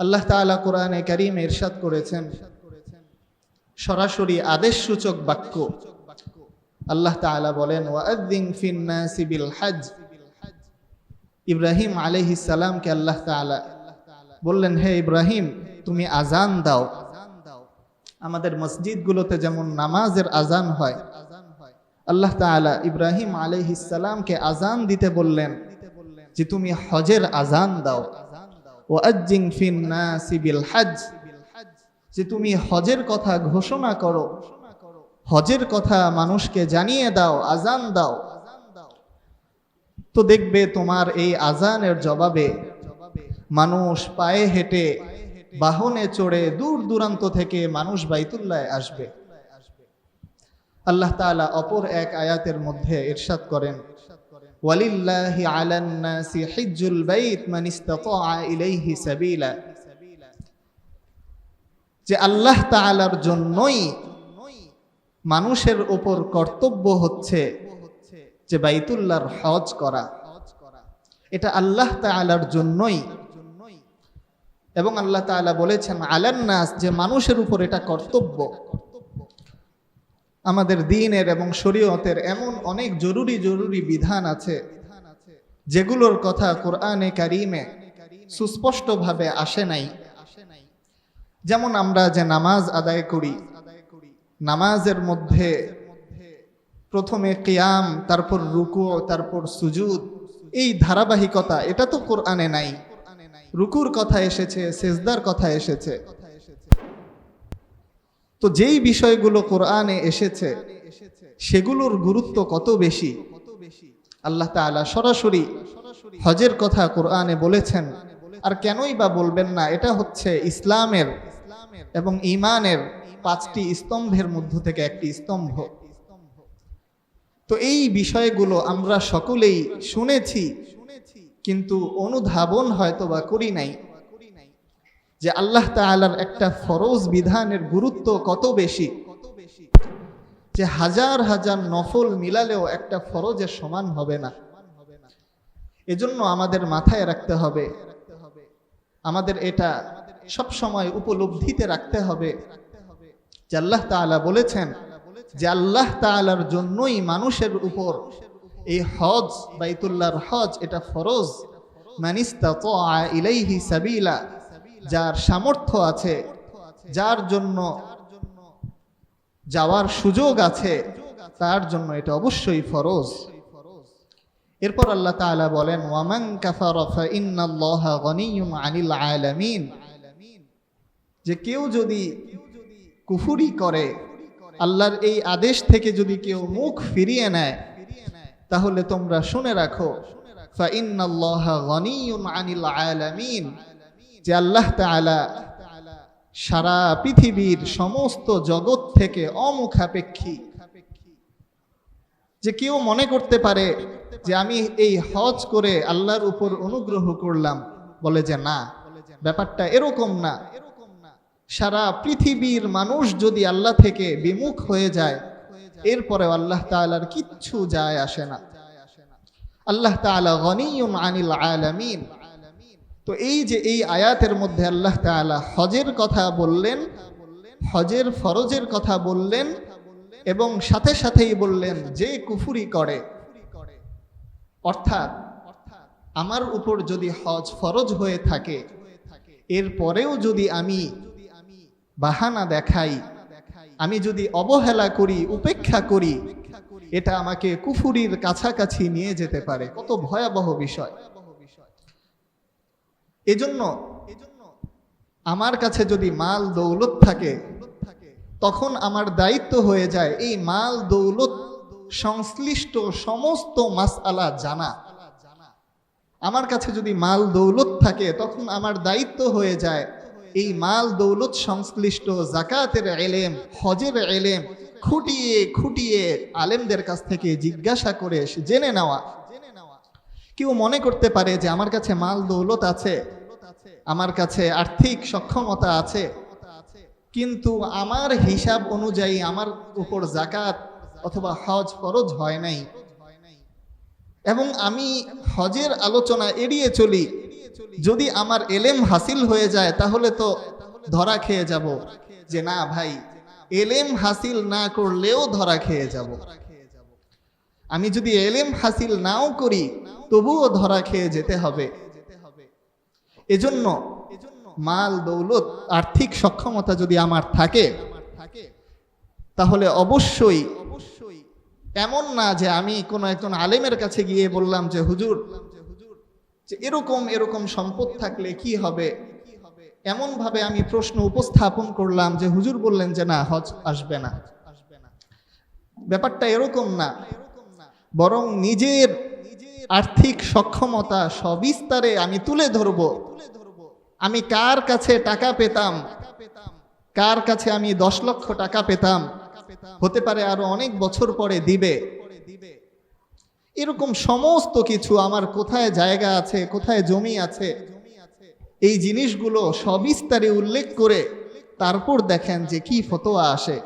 আল্লাহ তাআলা কোরআনে কারীমে ইরশাদ করেছেন, সরাসরি আদেশসূচক বাক্য। আল্লাহ তাআলা বলেন, ওয়াআযিন ফিন নাসি বিল হজ। ইব্রাহিম আলাইহিস সালামকে আল্লাহ তাআলা বললেন, হে ইব্রাহিম, তুমি আজান দাও। আমাদের মসজিদগুলোতে যেমন নামাজের আজান হয়, আল্লাহ তাআলা ইব্রাহিম আলাইহিস সালামকে আজান দিতে বললেন যে তুমি হজের আজান দাও। ওয়াআযিন ফিন নাসি বিল হজ, যে তুমি হজের কথা ঘোষণা করো, হজের কথা মানুষকে জানিয়ে দাও, আজান দাও। তো দেখবে তোমার এই আজানের জবাবে মানুষ পায়ে হেঁটে, বাহনে চড়ে দূর দূরান্ত থেকে মানুষ বাইতুল্লাহ আসবে। আল্লাহ তাআলা অপর এক আয়াতের মধ্যে ইরশাদ করেন, ওয়ালিল্লাহি আলান নাসি হিজ্জুল বাইত মান ইসতাতাআ ইলাইহি সাবিলা, যে আল্লাহ তাআলার জন্যই মানুষের উপর কর্তব্য হচ্ছে যে বাইতুল্লাহর হজ করা। এটা আল্লাহ তাআলার জন্যই। এবং আল্লাহ তাআলা বলেছেন আলান নাস, যে মানুষের উপর এটা কর্তব্য। আমাদের দ্বীনের এবং শরীয়তের এমন অনেক জরুরি জরুরি বিধান আছে যেগুলোর কথা কোরআনে কারীমে সুস্পষ্টভাবে আসে নাই। যেমন আমরা যে নামাজ আদায় করি, নামাজের মধ্যে প্রথমে কিয়াম, তারপর রুকু, তারপর সুজুদ, এই ধারাবাহিকতা এটা তো কোরআনে নাই। রুকুর কথা এসেছে, সিজদার কথা এসেছে। তো যেই বিষয়গুলো কোরআনে এসেছে সেগুলোর গুরুত্ব কত বেশি। আল্লাহ তাআলা সরাসরি হজের কথা কোরআনে বলেছেন। আর কেনই বা বলবেন না? এটা হচ্ছে ইসলামের এবং ঈমানের 5টি স্তম্ভের মধ্য থেকে একটি স্তম্ভ। তো এই বিষয়গুলো আমরা সকলেই শুনেছি, কিন্তু অনুধাবন হয়তো বা করি নাই যে আল্লাহ তাআলার একটা ফরজ বিধানের গুরুত্ব কত বেশি, যে হাজার হাজার নফল মিলালেও একটা ফরজের সমান হবে না। এজন্য আমাদের মাথায় রাখতে হবে, আমাদের এটা সব সময় উপলব্ধিতে রাখতে হবে যে আল্লাহ তাআলা বলেছেন যে আল্লাহ তাআলার জন্যই মানুষের উপর এই হজ, বাইতুল্লাহর হজ, এটা ফরজ। মান ইসতাতাআ ইলাইহি সাবিলা, যার সামর্থ্য আছে, যার জন্য যাওয়ার সুযোগ আছে, তার জন্য এটা অবশ্যই ফরজ। এরপর আল্লাহ তাআলা বলেন, ওয়ামান কাফারা ফাইন্নাল্লাহা গনিয়্যুন আনিল আলামিন, যে কেউ যদি কুফরি করে, আল্লাহর এই আদেশ থেকে যদি কেউ মুখ ফিরিয়ে নেয়, তাহলে তোমরা শুনে রাখো, ফাইন্নাল্লাহা গনিয়্যুন আনিল আলামিন, যে আল্লাহ তাআলা সারা পৃথিবীর সমস্ত জগৎ থেকে অমুখাপেক্ষী। যে কেউ মনে করতে পারে যে আমি এই হজ করে আল্লাহর উপর অনুগ্রহ করলাম, বলে যে না, ব্যাপারটা এরকম না। সারা পৃথিবীর মানুষ যদি আল্লাহ থেকে বিমুখ হয়ে যায়, এরপরে আল্লাহ তাআলার কিচ্ছু যায় আসে না। আল্লাহ তাআলা গনিয়্যুন আনিল আলামিন। তো এই যে এই আয়াতের মধ্যে আল্লাহ তাআলা হজের কথা বললেন, হজের ফরজের কথা বললেন, এবং সাথে সাথেই বললেন যে কুফরি করে, অর্থাৎ আমার উপর যদি হজ ফরজ হয়ে থাকে, এরপরেও যদি আমি বাহানা দেখাই, আমি যদি অবহেলা করি, উপেক্ষা করি, এটা আমাকে কুফরির কাছাকাছি নিয়ে যেতে পারে। কত ভয়াবহ বিষয়। এজন্য আমার কাছে যদি মাল দৌলত থাকে, তখন আমার দায়িত্ব হয়ে যায় এই মাল দৌলত সংশ্লিষ্ট সমস্ত মাসআলা জানা। আমার কাছে যদি মাল দৌলত থাকে, তখন আমার দায়িত্ব হয়ে যায় এই মাল দৌলত সংশ্লিষ্ট যাকাতের ইলম, হজের ইলম খুঁটিয়ে খুঁটিয়ে আলেমদের কাছ থেকে জিজ্ঞাসা করে জেনে নেওয়া। কেউ মনে করতে পারে যে আমার কাছে মাল দৌলত আছে, আমার কাছে আর্থিক সক্ষমতা আছে, কিন্তু আমার হিসাব অনুযায়ী আমার উপর যাকাত অথবা হজ ফরজ হয় নাই, এবং আমি হজের আলোচনা এড়িয়ে চলি, যদি আমার এলেম হাসিল হয়ে যায় তাহলে তো ধরা খেয়ে যাব, যে না ভাই এলেম হাসিল না করলেও ধরা খেয়ে যাব। আমি যদি এলেম হাসিল নাও করি তবুও ধরা খেয়ে যেতে হবে। এজন্য মাল দৌলত আর্থিক সক্ষমতা যদি আমার থাকে তাহলে অবশ্যই এমন না যে আমি কোনো একজন আলেমের কাছে গিয়ে বললাম যে হুজুর যে এরকম এরকম সম্পদ থাকলে কি হবে, এমন ভাবে আমি প্রশ্ন উপস্থাপন করলাম যে হুজুর বললেন যে না হজ আসবে না। ব্যাপারটা এরকম না, বরং নিজের আর্থিক সক্ষমতা সবিস্তারে আমি তুলে ধরব। আমি কার কাছে টাকা পেতাম, কার কাছে আমি 10 লক্ষ টাকা পেতাম, হতে পারে আরো অনেক বছর পরে দিবে, এরকম সমস্ত কিছু আমার কোথায় জায়গা আছে, কোথায় জমি আছে, এই জিনিসগুলো সবিস্তারে উল্লেখ করে তারপর দেখেন যে কি ফতোয়া আসে।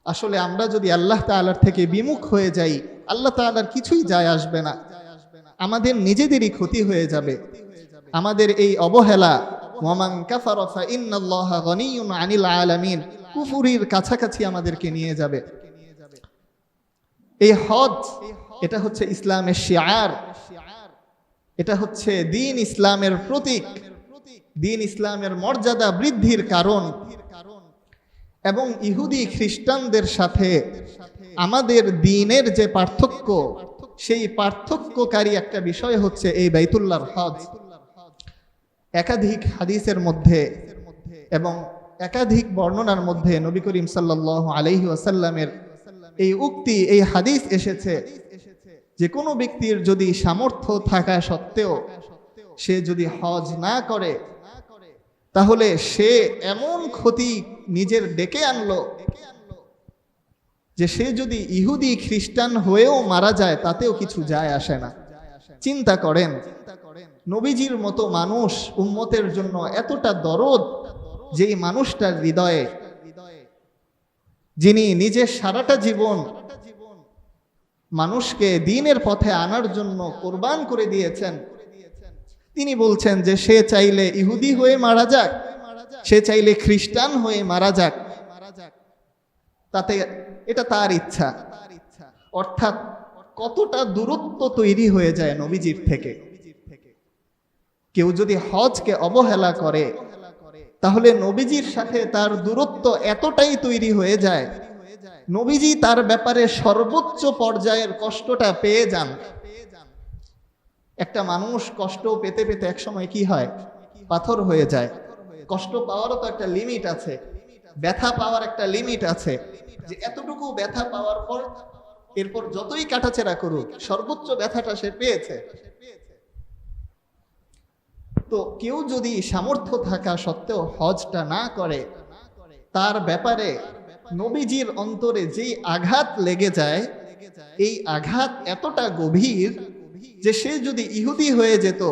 আসলে আমরা যদি আল্লাহ তাআলার থেকে বিমুখ হয়ে যাই, আল্লাহ তাআলার কিছুই যায় আসবে না, আমাদের নিজেদেরই ক্ষতি হয়ে যাবে। আমাদের এই অবহেলা, ওয়ামান কাফারা ফাইন্নাল্লাহা গনিয়্যুন আনিল আলামিন, কুফরির কাছাকাছি আমাদেরকে নিয়ে যাবে। এই হজ এটা হচ্ছে ইসলামের শিআর, এটা হচ্ছে দ্বীন ইসলামের প্রতীক, দ্বীন ইসলামের মর্যাদা বৃদ্ধির কারণ। এবং ইহুদি খ্রিস্টানদের সাথে আমাদের দ্বীনের যে পার্থক্য, সেই পার্থক্যকারী একটা বিষয় হচ্ছে এই বাইতুল্লাহর হজ। একাধিক হাদিসের মধ্যে এবং একাধিক বর্ণনার মধ্যে নবী করিম সাল্লাল্লাহু আলাইহি ওয়াসাল্লামের এই উক্তি, এই হাদিস এসেছে যে কোনো ব্যক্তির যদি সামর্থ্য থাকা সত্ত্বেও সে যদি হজ না করে তাহলে সে এমন ক্ষতি নিজের ডেকে আনলো যে সে যদি ইহুদি খ্রিস্টান হয়েও মারা যায় তাতেও কিছু যায় আসে না। চিন্তা করেন, নবীজির মতো মানুষ উম্মতের জন্য এতটা দরদ, যেই মানুষটার হৃদয়ে, যিনি নিজের সারাটা জীবন মানুষকে দ্বীনের পথে আনার জন্য কোরবান করে দিয়েছেন, তিনি বলছেন যে সে চাইলে ইহুদি হয়ে মারা যাক, সে চাইলে খ্রিস্টান হয়ে মারা যাক, তাতে এটা তার ইচ্ছা। অর্থাৎ কতটা দূরত্ব তৈরি হয়ে যায় নবীজির থেকে। কেউ যদি হজকে অবহেলা করে তাহলে নবীজির সাথে তার দূরত্ব এতটাই তৈরি হয়ে যায়, নবীজি তার ব্যাপারে সর্বোচ্চ পর্যায়ের কষ্টটা পেয়ে যান। একটা মানুষ কষ্ট পেতে পেতে একসময় কি হয়, পাথর হয়ে যায়। কষ্ট পাওয়ারও তো একটা লিমিট আছে, ব্যথা পাওয়ার একটা লিমিট আছে, যে এতটুকু ব্যথা পাওয়ার পর এরপর যতই কাটাছেড়া করুক সর্বোচ্চ ব্যথাটা সে পেয়েছে। তো কেউ যদি সামর্থ্য থাকা সত্ত্বেও হজটা না করে, তার ব্যাপারে নবীজির অন্তরে যেই আঘাত লেগে যায়, এই আঘাত এতটা গভীর যে সে যদি ইহুদি হয়ে যেত,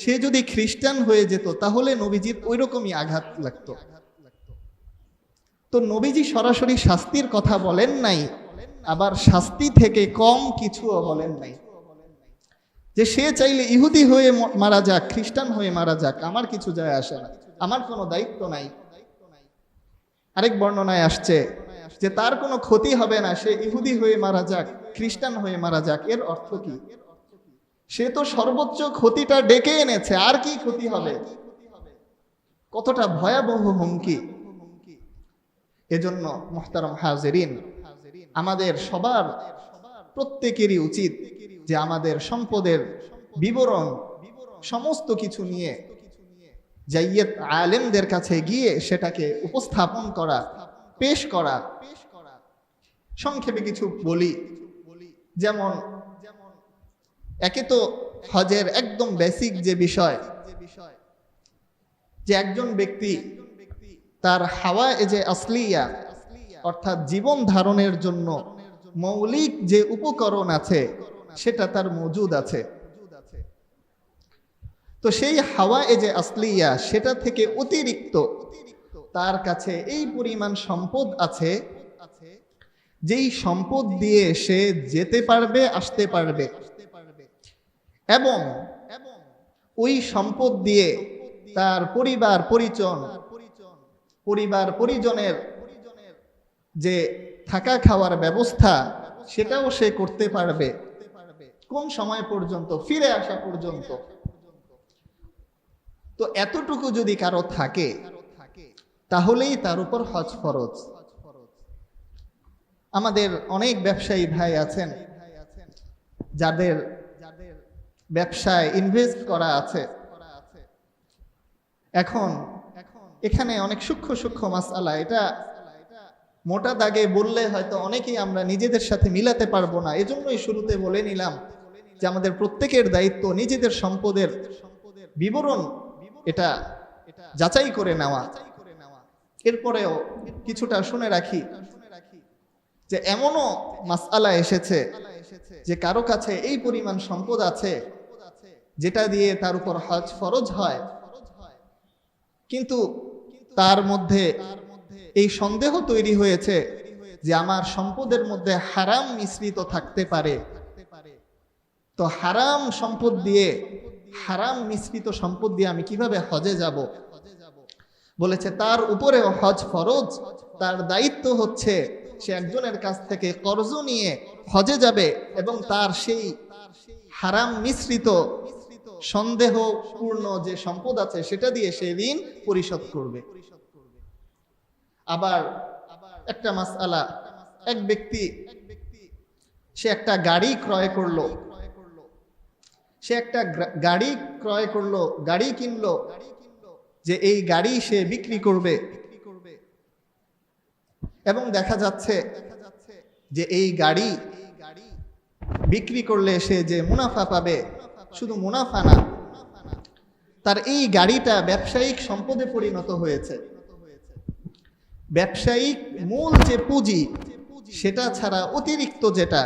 সে যদি খ্রিস্টান হয়ে যেত তাহলে নবীজির ওই রকমই আঘাত লাগতো। তো নবীজি সরাসরি শাস্তির কথা বলেন নাই, আবার শাস্তি থেকে কম কিছুও বলেন নাই, যে সে চাইলে ইহুদি হয়ে মারা যাক, খ্রিস্টান হয়ে মারা যাক, আমার কিছু যায় আসে না, আমার কোনো দায়িত্ব নাই। আরেক বর্ণনায় আসছে যে তার কোনো ক্ষতি হবে না, সে ইহুদি হয়ে মারা যাক, খ্রিস্টান হয়ে মারা যাক। এর অর্থ কি? সে তো সর্বোচ্চ ক্ষতিটা ডেকে এনেছে, আর কি ক্ষতি হবে? কতটা ভয়াবহ হুমকি! এজন্য মুহতারাম হাজিরিন, আমাদের সবার প্রত্যেকেরই উচিত যে আমাদের সম্পদের বিবরণ সমস্ত কিছু নিয়ে জাইয়াত আলেমদের কাছে গিয়ে সেটাকে উপস্থাপন করা, পেশ করা। সংক্ষেপে কিছু বলি, যেমন একে তো হজের একদম বেসিক যে বিষয়, যে একজন ব্যক্তি তার হাওয়া যে আসলিয়া অর্থাৎ জীবন ধারণের জন্য মৌলিক যে উপকরণ আছে সেটা তার মজুদ আছে। তো সেই হাওয়া যে আসলিয়া সেটা থেকে অতিরিক্ত তার কাছে এই পরিমাণ সম্পদ আছে, যেই সম্পদ দিয়ে সে যেতে পারবে, আসতে পারবে, এবং ওই সম্পদ দিয়ে তার পরিবার পরিজনের যে থাকা খাওয়ার ব্যবস্থা সেটাও সে করতে পারবে। কোন সময় পর্যন্ত? ফিরে আসা পর্যন্ত। তো এতটুকু যদি কারো থাকে তাহলেই তার উপর হজ ফরজ। আমাদের অনেক ব্যবসায়ী ভাই আছেন যাদের ব্যবসায় ইনভেস্ট করা আছে। এখন এখানে অনেক সূক্ষ্ম মাসআলা, এটা মোটা দাগে বললে হয়তো অনেকেই আমরা নিজেদের সাথে মিলাতে পারবো না। এজন্যই শুরুতে বলে নিলাম যে আমাদের প্রত্যেকের দায়িত্ব নিজেদের সম্পদের বিবরণ এটা যাচাই করে নেওয়া। এরপরেও কিছুটা শুনে রাখি যে এমনও মাসআলা এসেছে যে কারো কাছে এই পরিমাণ সম্পদ আছে যেটা দিয়ে তার উপর হজ ফরজ হয়, কিন্তু তার মধ্যে এই সন্দেহ তৈরি হয়েছে যে আমার সম্পদের মধ্যে হারাম মিশ্রিত থাকতে পারে। তো হারাম মিশ্রিত সম্পদ দিয়ে আমি কিভাবে হজে যাব? বলেছে তার উপরেও হজ ফরজ। তার দায়িত্ব হচ্ছে সে একজনের কাছ থেকে কর্জ নিয়ে হজে যাবে এবং তার সেই হারাম মিশ্রিত সন্দেহপূর্ণ যে সম্পদ আছে সেটা দিয়ে সে ঋণ পরিশোধ করবে। আবার একটা মাসআলা, এক ব্যক্তি সে একটা গাড়ি ক্রয় করলো, গাড়ি কিনলো যে এই গাড়ি সে বিক্রি করবে, এবং দেখা যাচ্ছে যে এই গাড়ি বিক্রি করলে সে যে মুনাফা পাবে, শুধু মুনাফা না, তার এই গাড়িটা ব্যবসায়িক সম্পদে পরিণত হয়েছে। ব্যবসায়িক মূল যে পুঁজি সেটা ছাড়া অতিরিক্ত যেটা,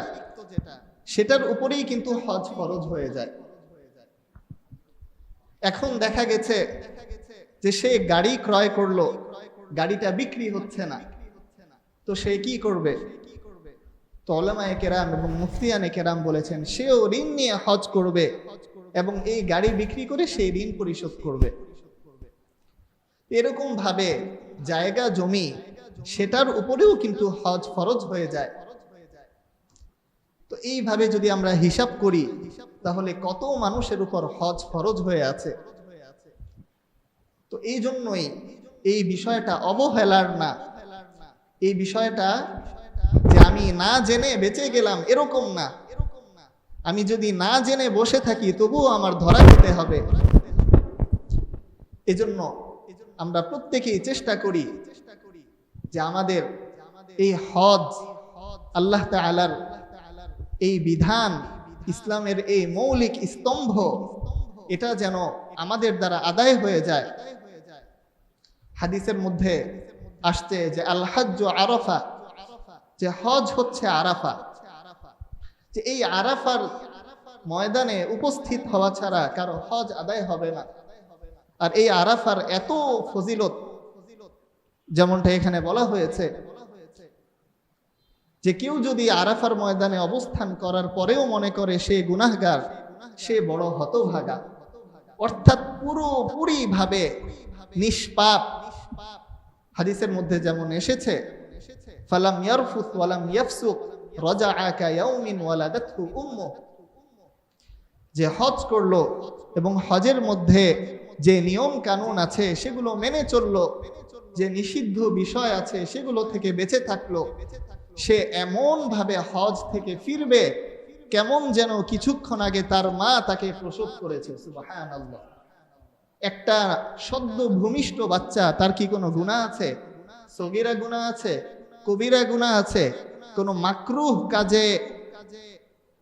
সেটার উপরেই কিন্তু হজ ফরজ হয়ে যায়। এখন দেখা গেছে যে সে গাড়ি ক্রয় করলো, গাড়িটা বিক্রি হচ্ছে না, তো সে কি করবে? তো উলামায়ে কেরাম এবং মুফতিয়ানে কেরাম বলেছেন সেও ঋণ নিয়ে হজ করবে এবং এই গাড়ি বিক্রি করে সেই ঋণ পরিশোধ করবে। এরকম ভাবে জায়গা জমি সেটার উপরেও কিন্তু হজ ফরজ হয়ে যায়। তো এইভাবে যদি আমরা হিসাব করি তাহলে কত মানুষের উপর হজ ফরজ হয়ে আছে। তো এই জন্যই এই বিষয়টা অবহেলার না, এই বিষয়টা যে আমি না জেনে বেঁচে গেলাম এরকম না। আমি যদি না জেনে বসে থাকি তবুও আমার ধরা খেতে হবে। এজন্য আমরা প্রত্যেকেই চেষ্টা করি যে আমাদের এই হজ, আল্লাহ তাআলার এই বিধান, ইসলামের এই মৌলিক স্তম্ভ, এটা যেন আমাদের দ্বারা আদায় হয়ে যায়। হাদিসের মধ্যে আসছে যে আল হাজ্জু আরাফা, যে হজ হচ্ছে আরাফা, যে এই আরাফার ময়দানে উপস্থিত হওয়া ছাড়া কারো হজ আদায় হবে না। আর এই আরাফার এত ফজিলত, যেমনটা এখানে বলা হয়েছে যে কেউ যদি আরাফার ময়দানে অবস্থান করার পরেও মনে করে সে গুনাহগার, সে বড় হতভাগা, অর্থাৎ পুরোপুরি ভাবে নিষ্পাপ। হাদিসের মধ্যে যেমন এসেছে ফালাম ইয়ারফুস ওয়ালাম ইয়াফসুক রাজাআ কায়াউমিন ওয়ালাদাতহু উম্মুহ, যে হজ করলো এবং হজের মধ্যে যে নিয়ম কানুন আছে সেগুলো মেনে চললো, যে নিষিদ্ধ বিষয় আছে সেগুলো থেকে বেঁচে থাকলো, সে এমন ভাবে হজ থেকে ফিরবে কেমন যেন কিছুক্ষণ আগে তার মা তাকে প্রসব করেছে। সুবহানাল্লাহ। একটা সদ্য ভূমিষ্ঠ বাচ্চা, তার কি কোনো গুনাহ আছে? সগীরা গুনাহ আছে? কবিরা গুনাহ আছে? কোনো মাকরুহ কাজে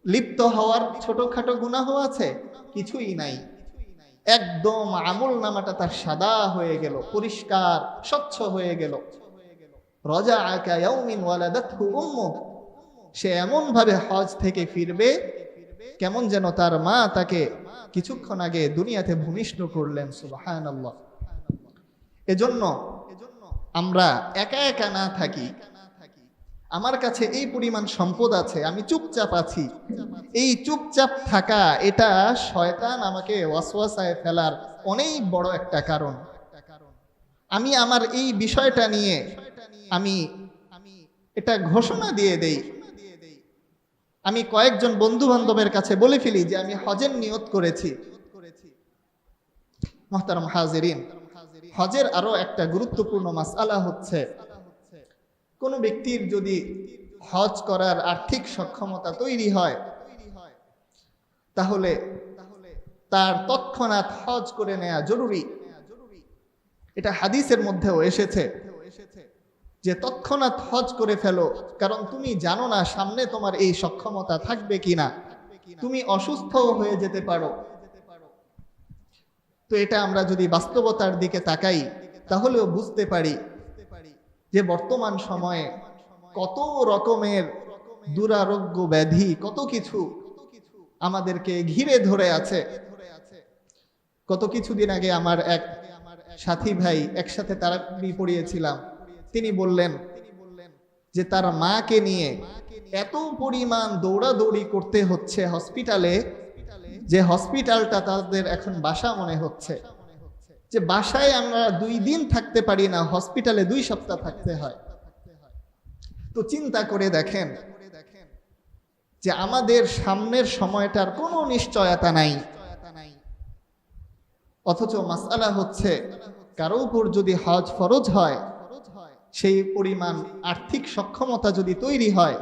লিপ্ত হওয়ার ছোটখাটো গুনাহ আছে? কিছুই নাই। একদম আমল নামাটা তার সাদা হয়ে গেল, পরিষ্কার স্বচ্ছ হয়ে গেল। রাজাআ কায়াউমিন ওয়ালাদাতহু উম্মুহ, সে এমন ভাবে হজ থেকে ফিরবে কেমন যেন তার মা তাকে কিছুক্ষণ আগে দুনিয়াতে ভূমিষ্ঠ করলেন। সুবহানাল্লাহ। এজন্য আমরা একা একা না থাকি, আমার কাছে এই পরিমাণ সম্পদ আছে, আমি চুপচাপ আছি, এই চুপচাপ থাকা এটা শয়তান আমাকে ওয়াসওয়াসায় ফেলার অনেক বড় একটা কারণ। আমি আমার এই বিষয়টা নিয়ে আমি এটা ঘোষণা দিয়ে দেই, আমি কয়েকজন বন্ধু বান্ধবের কাছে বলে ফেলি যে আমি হজের নিয়ত করেছি। মুহতারাম হাজিরিন, হজের আরো একটা গুরুত্বপূর্ণ মাসআলা হচ্ছে, কোন ব্যক্তির যদি হজ করার আর্থিক সক্ষমতা তৈরি হয় তাহলে তার তৎক্ষণাৎ হজ করে নেওয়া জরুরি। এটা হাদিসের মধ্যেও এসেছে যে তৎক্ষণাৎ হজ করে ফেলো, কারণ তুমি জানো না সামনে তোমার এই সক্ষমতা থাকবে কিনা, তুমি অসুস্থ হয়ে যেতে পারো। তো এটা আমরা যদি বাস্তবতার দিকে তাকাই তাহলেও বুঝতে পারি যে বর্তমান সময়ে কত রকমের দুরারোগ্য ব্যাধি, কত কিছু আমাদেরকে ঘিরে ধরে আছে। কত কিছুদিন আগে আমার এক সাথী ভাই, একসাথে তারাবি পড়িয়েছিলাম, তিনি বললেন যে তার মাকে নিয়ে এত পরিমাণ দৌড়াদৌড়ি করতে হচ্ছে হসপিটালে, যে হসপিটালটা তাদের এখন বাসা মনে হচ্ছে, যে বাসায় আমরা 2 দিন থাকতে পারি না, হসপিটালে 2 সপ্তাহ থাকতে হয়। তো চিন্তা করে দেখেন যে আমাদের সামনের সময়টার কোনো নিশ্চয়তা নাই, অথচ মাসআলা হচ্ছে কারো উপর যদি হজ ফরজ হয়, সেই পরিমাণ আর্থিক সক্ষমতা যদি তৈরি হয়,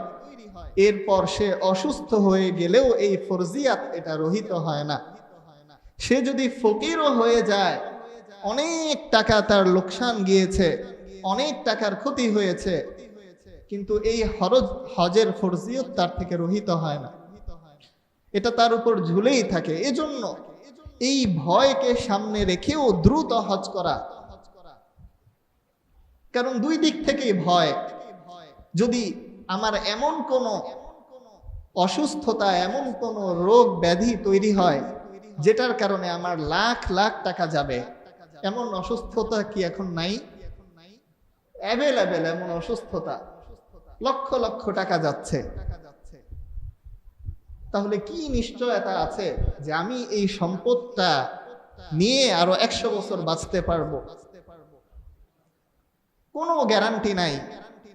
এরপর সে অসুস্থ হয়ে গেলেও এই ফরজিয়াত এটা রহিত হয় না। সে যদি ফকিরও হয়ে যায়, অনেক টাকা তার লোকসান গিয়েছে, অনেক টাকার ক্ষতি হয়েছে, কিন্তু এই হজের ফরজিয়ত তার থেকে রহিত হয় না, এটা তার উপর ঝুলেই থাকে। এজন্য এই ভয়কে সামনে রেখেও দ্রুত হজ করা, কারণ 2 দিক থেকেই ভয়। যদি আমার এমন কোনো অসুস্থতা, এমন কোনো রোগ ব্যাধি তৈরি হয় যেটার কারণে আমার লাখ লাখ টাকা যাবে, এমন অসুস্থতা কি এখন নাই? অ্যাভেলেবেল এমন অসুস্থতা, লক্ষ লক্ষ টাকা যাচ্ছে। তাহলে কি নিশ্চয়তা আছে যে আমি এই সম্পদটা নিয়ে আরো 100 বছর বাঁচতে পারবো? কোনো গ্যারান্টি নাই,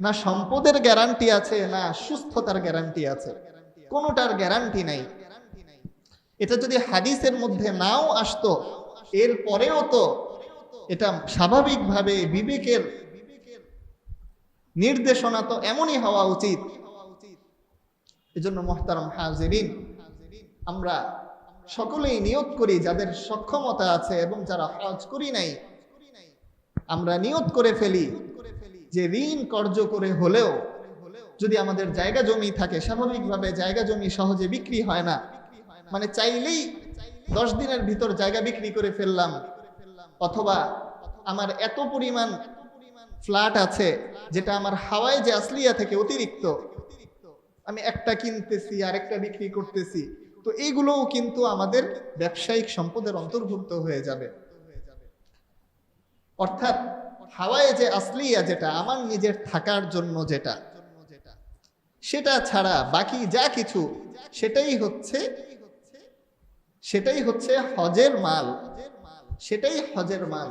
না সম্পদের গ্যারান্টি আছে, না সুস্থতার গ্যারান্টি আছে, কোনোটার গ্যারান্টি নাই। এটা যদি হাদিসের মধ্যে নাও আসতো, এর পরেও তো এটা স্বাভাবিকভাবে বিবেকের নির্দেশনা তো এমনই হওয়া উচিত। এজন্য মুহতারাম হাজিরিন, আমরা সকলেই নিয়ত করি, যাদের সক্ষমতা আছে এবং যারা হজ করি নাই, আমরা নিয়ত করে ফেলি যে ঋণ কর্জ করে হলেও যদি আমাদের জায়গা জমি থাকে, স্বাভাবিকভাবে জায়গা জমি সহজে বিক্রি হয় না, মানে চাইলেই 10 দিনের ভিতর জায়গা বিক্রি করে ফেললাম, অথবা আমার এত পরিমাণ ফ্ল্যাট আছে যেটা আমার হাওয়ায় যে আসলিয়া থেকে অতিরিক্ত, আমি একটা কিনতেছি আরেকটা বিক্রি করতেছি, তো এইগুলোও কিন্তু আমাদের ব্যবসায়িক সম্পদের অন্তর্ভুক্ত হয়ে যাবে। অর্থাৎ হাওয়ায় যে আসলিয়া, যেটা আমার নিজের থাকার জন্য, যেটা সেটা ছাড়া বাকি যা কিছু সেটাই হচ্ছে হজের মাল, সেটাই হজের মাল।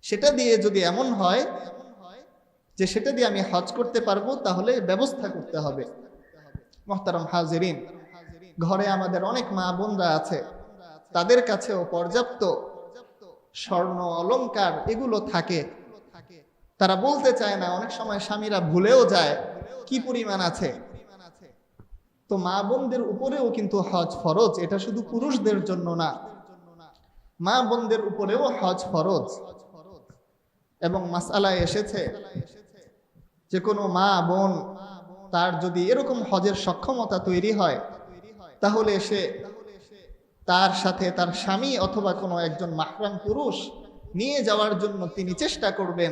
সেটা দিয়ে যদি এমন হয় যে সেটা দিয়ে আমি হজ করতে পারবো, তাহলে ব্যবস্থা করতে হবে। মুহতারাম হাজিরিন, ঘরে আমাদের অনেক মা বোনরা আছে, তাদের কাছেও পর্যাপ্ত স্বর্ণ অলংকার এগুলো থাকে, তারা বলতে চায় না, অনেক সময় স্বামীরা ভুলেও যায় কি পরিমাণ আছে। তো মা বোনদের উপরেও কিন্তু হজ ফরজ, এটা শুধু পুরুষদের জন্য না, মা বোনদের উপরেও হজ ফরজ। এবং মাসআলায় এসেছে যে কোনো মা বোন তার যদি এরকম হজের সক্ষমতা তৈরি হয়, তাহলে সে তার সাথে তার স্বামী অথবা কোনো একজন মাহরাম পুরুষ নিয়ে যাওয়ার জন্য তিনি চেষ্টা করবেন।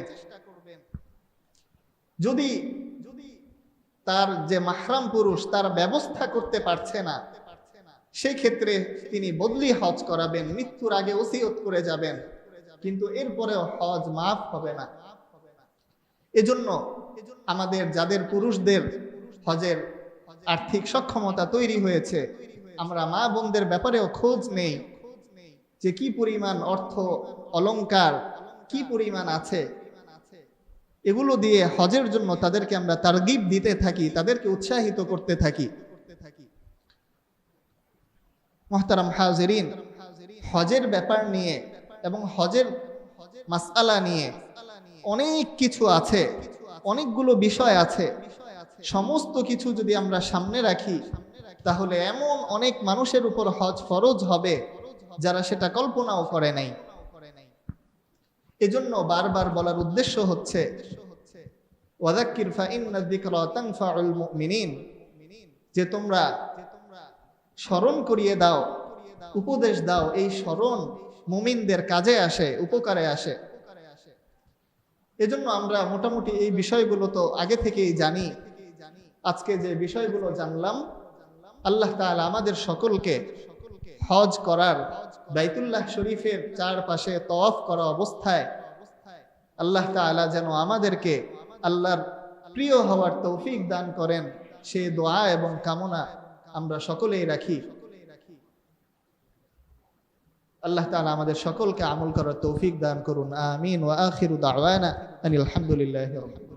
যদি তার যে মাহরাম পুরুষ তার ব্যবস্থা করতে পারছে না, সেই ক্ষেত্রে তিনি বদলি হজ করাবেন, মৃত্যুর আগে ওসিয়ত করে যাবেন, কিন্তু এরপরেও হজ মাফ হবে না। এজন্য আমাদের যাদের পুরুষদের হজের আর্থিক সক্ষমতা তৈরি হয়েছে, আমরা মা বোনদের ব্যাপারেও খোঁজ নেই যে কি পরিমাণ অর্থ অলংকার কি পরিমাণ আছে। এগুলো দিয়ে হজের জন্য তাদেরকে আমরা তারগিব দিতে থাকি, তাদেরকে উৎসাহিত করতে থাকি। মুহতারাম হাজিরিন, হজের ব্যাপার নিয়ে এবং হজের মাসআলা নিয়ে অনেক কিছু আছে, অনেকগুলো বিষয় আছে। সমস্ত কিছু যদি আমরা সামনে রাখি তাহলে এমন অনেক মানুষের উপর হজ ফরজ হবে যারা সেটা কল্পনাও করে নাই। এজন্য বারবার বলার উদ্দেশ্য হচ্ছে ওয়াযাক্কির ফাইন্না যিকরা তানফাউল মুমিনিন, যে তোমরা স্মরণ করিয়ে দাও, উপদেশ দাও, এই স্মরণ মুমিনদের কাজে আসে, উপকারে আসে। এজন্য আমরা মোটামুটি এই বিষয়গুলো তো আগে থেকেই জানি। আজকে যে বিষয়গুলো জানলাম, আল্লাহ তাআলা আমাদের সকলকে হজ করার, বাইতুল্লাহ শরীফের চারপাশে তওয়াফ করা অবস্থায় আল্লাহ তাআলা যেন আমাদেরকে আল্লাহর প্রিয় হওয়ার তৌফিক দান করেন, সেই দোয়া এবং কামনা আমরা সকলেই রাখি। আল্লাহ তাআলা আমাদের সকলকে আমল করার তৌফিক দান করুন। আমিন। ওয়া আখিরু দাওয়ানা আনিল হামদুলিল্লাহি রাব্বিল আলামিন।